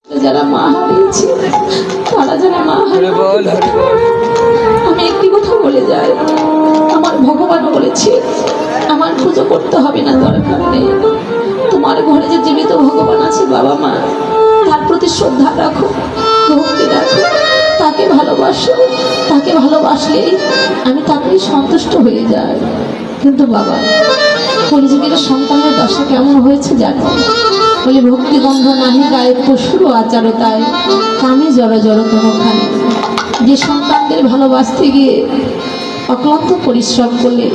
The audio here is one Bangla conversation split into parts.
যারা মা হারিয়েছে, তারা যারা মা হারিয়েছে, আমি একটি কথা বলে যাই, আমার ভগবান বলেছে আমার পুজো করতে হবে না, দরকার নেই। তোমার ঘরে যে জীবিত ভগবান আছে বাবা মা, তার প্রতি শ্রদ্ধা রাখো, ভক্তি রাখো, তাকে ভালোবাসো। তাকে ভালোবাসলেই আমি তাকেই সন্তুষ্ট হয়ে যাই। কিন্তু বাবা, কলিযুগের সন্তানের দশা কেমন হয়েছে জানো? বলে ভক্তিগন্ধ নাহি গায়ে পশুর আচার তাই কামে জড় জড় কোনোখানে। যে সন্তানদের ভালোবাসতে গিয়ে অক্লান্ত পরিশ্রম করলে,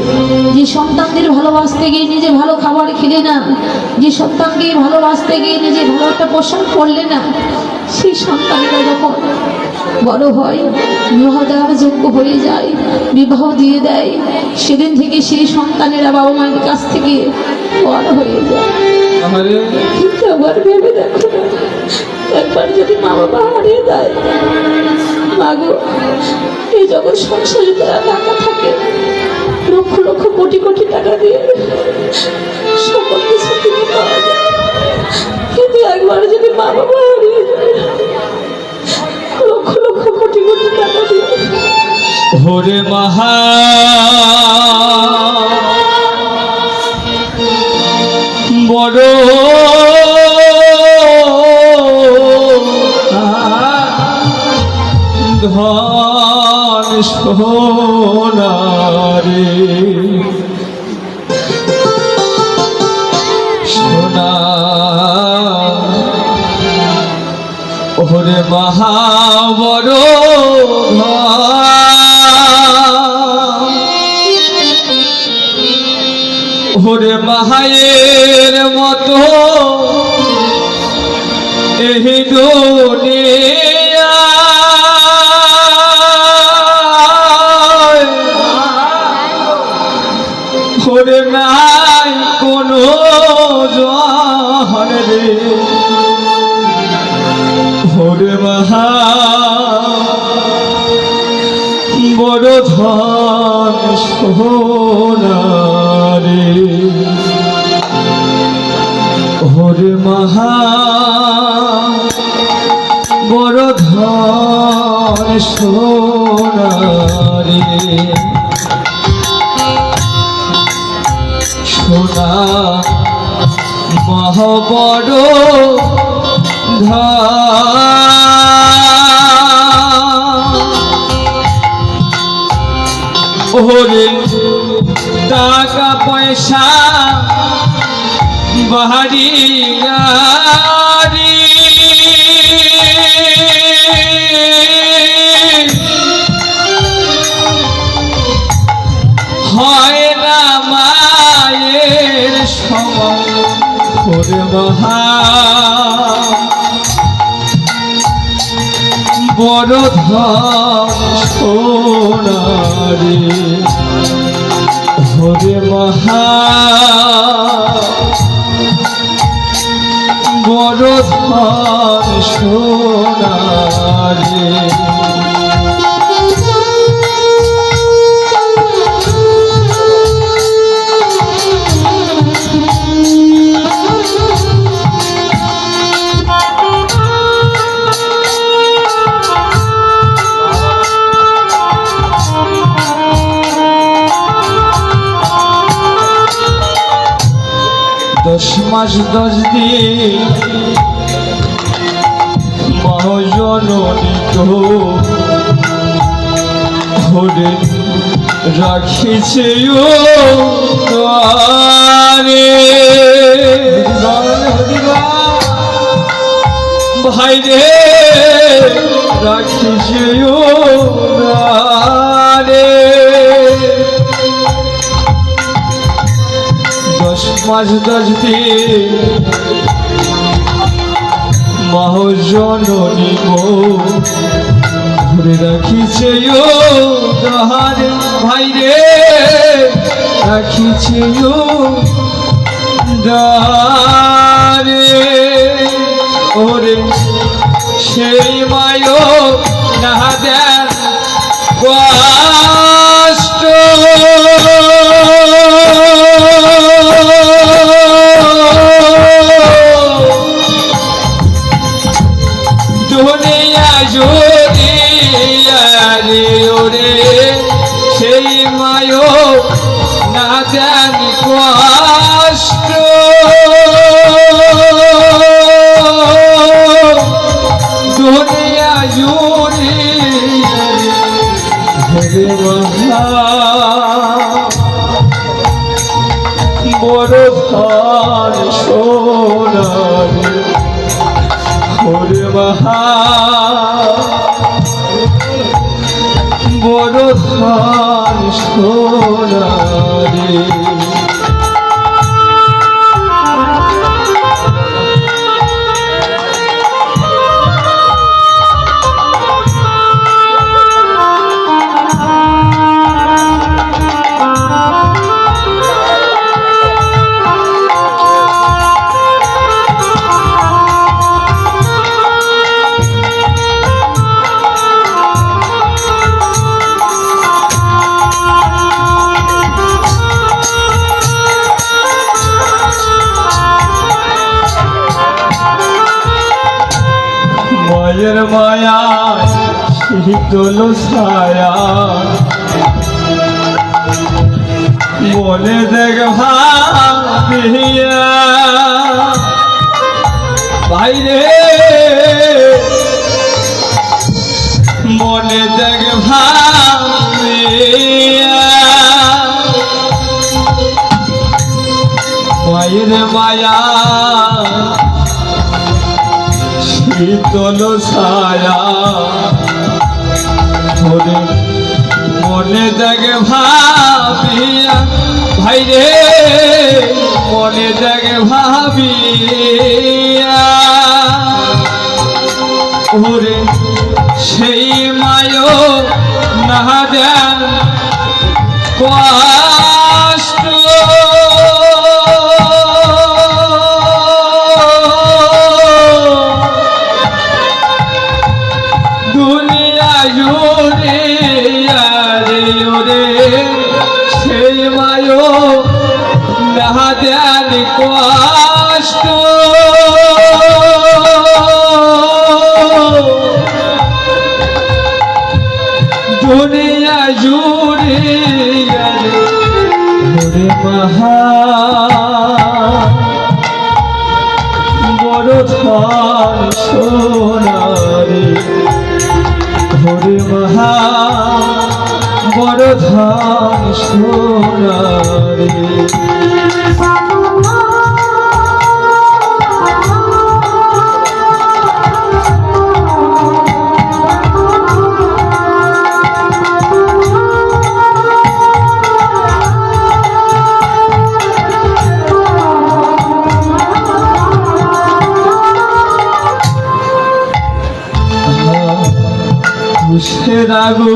যে সন্তানদের ভালোবাসতে গিয়ে নিজে ভালো খাবার খেলে না, যে সন্তানকে ভালোবাসতে গিয়ে নিজে ভালো একটা পোশাক পরলে না, সেই সন্তানেরা যখন বড় হয়, বিবাহ দেওয়ার যোগ্য হয়ে যায়, বিবাহ দিয়ে দেয়, সেদিন থেকে সেই সন্তানেরা বাবা মায়ের কাছ থেকে বড় হয়ে যায়। কিন্তু আবার ভেবে দেখো, একবার যদি মা বাবা হারিয়ে দেয়, মাগো এই জগৎ সংসারে তারা টাকা থাকে, লক্ষ লক্ষ কোটি কোটি টাকা দিয়ে সকল কিছু কিনে পাওয়া যায়। কিন্তু একবার যদি মা বাবা হারিয়ে যায়, লক্ষ লক্ষ কোটি কোটি টাকা দিয়ে ওরে মহা বড় ধন সোনারে সোনা ওরে মহা বড় ওরে মায়ের মতো এই দুনিয়া ওরে নাই কোনো জন রে ওরে মহা বড় ধন সোনারে ওরে মহা বড় ধন সোনারে সোনা মহা বড় ওরে টাকা পয়সা বাড়ি গাড়ি হয় না মায়ের সমান ওরে মহা বড় ধন সোনারে ওরে মহা বড় ধন সোনারে দশ মাস 10 দিন মহাজননী তো ধরে রাখিছে ও দ্বারে ভাই রে রাখিছে ও দ্বারে 10 মাস 10 দিন মহাজননী গো ধরে রাখিছে ও দ্বার ভাই রে রাখিছে ও দ্বারে ওরে সেই মায়ো না দেন কষ্ট দুনিয়া জুড়িয়া রে ওরে সেই মায়ো না জানি কষ্ট দুনিয়া জুড়িয়া রে মহা বড় ধন সোনার ওরে মহা বড় ধন সোনারে মায়ের মায়া শীতল ছায়া মনে দেখ ভাবিয়া বাইরে মনে দেখ ভাবিয়া মায়ের মায়া শীতল ছায়া ধরে মনে দেখে ভাবিয়া ভাইরে মনে দেখে ভাবিয়া ওরে সেই মায়ো না দেন কষ্ট দুনিয়া জুড়ে রে ওরে সেই মায়ো না দেন কষ্ট দুনিয়া জুড়ে রে মহা বড় ধন সোনারে ওরে মহা বড় ধন সোনারে রাগো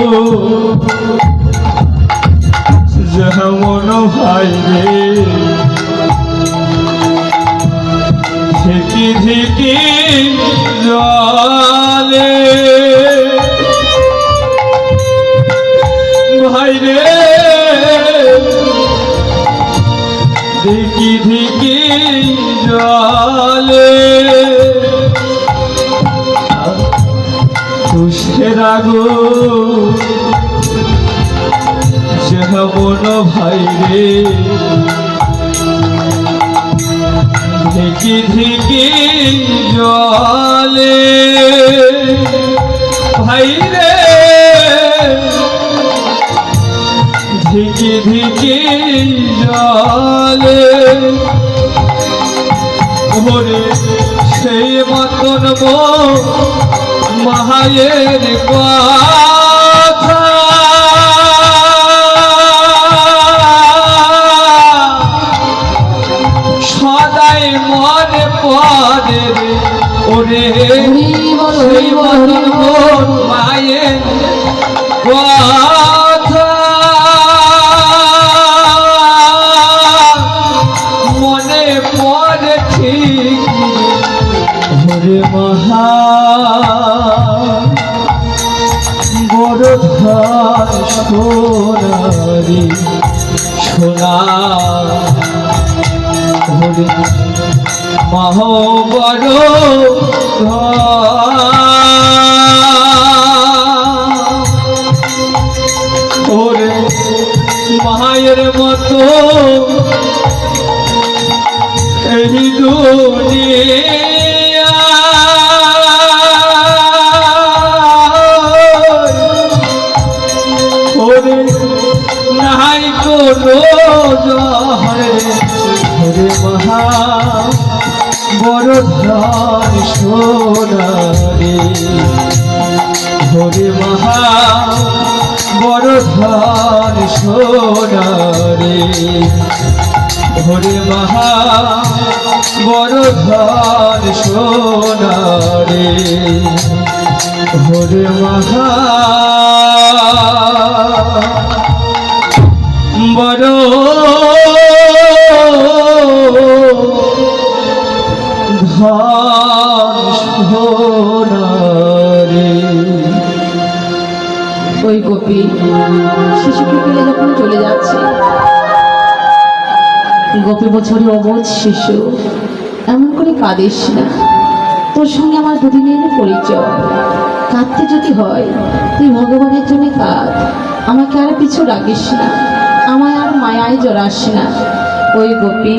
যেমন ভাই রে ধিকি ধিকি জলে ভাই রে ধিকি ধিকি জলে তুষের আগো যেমন ভাই রে ধিকি ধিকি জলে ভাই রে ধিকি ধিকি জলে ওরে সেই মতন মায়ের কথা সদাই মনে পড়ে ওরে সেই মতন মায়ের কথা মনে পড়ে ঠিক ওরে মহা বড় ধন সোনারি সোনা ওরে মহ বড় ধন মায়ের মতো এই দুনিয়া ওরে নাই কোনো জহরে ওরে মহা বড় ধন সোনারে ওরে মহা বড় ধন সোনারে ওরে মহা বড় ধন সোনারে ওরে মহা বড় ধন সোনারে। ওই গোপী শিশুকে ফেলে যখন চলে যাচ্ছে, গোপী বছরে অবোধ শিশু, এমন করে কাঁদিস না। তোর সঙ্গে আমার দুদিনের পরিচয়, কাঁদতে যদি হয় তুই ভগবানের জন্য কাঁদ, আমাকে আর পিছু রাখিস না, আমায় আর মায়ায় জড়াস না। ওই গোপী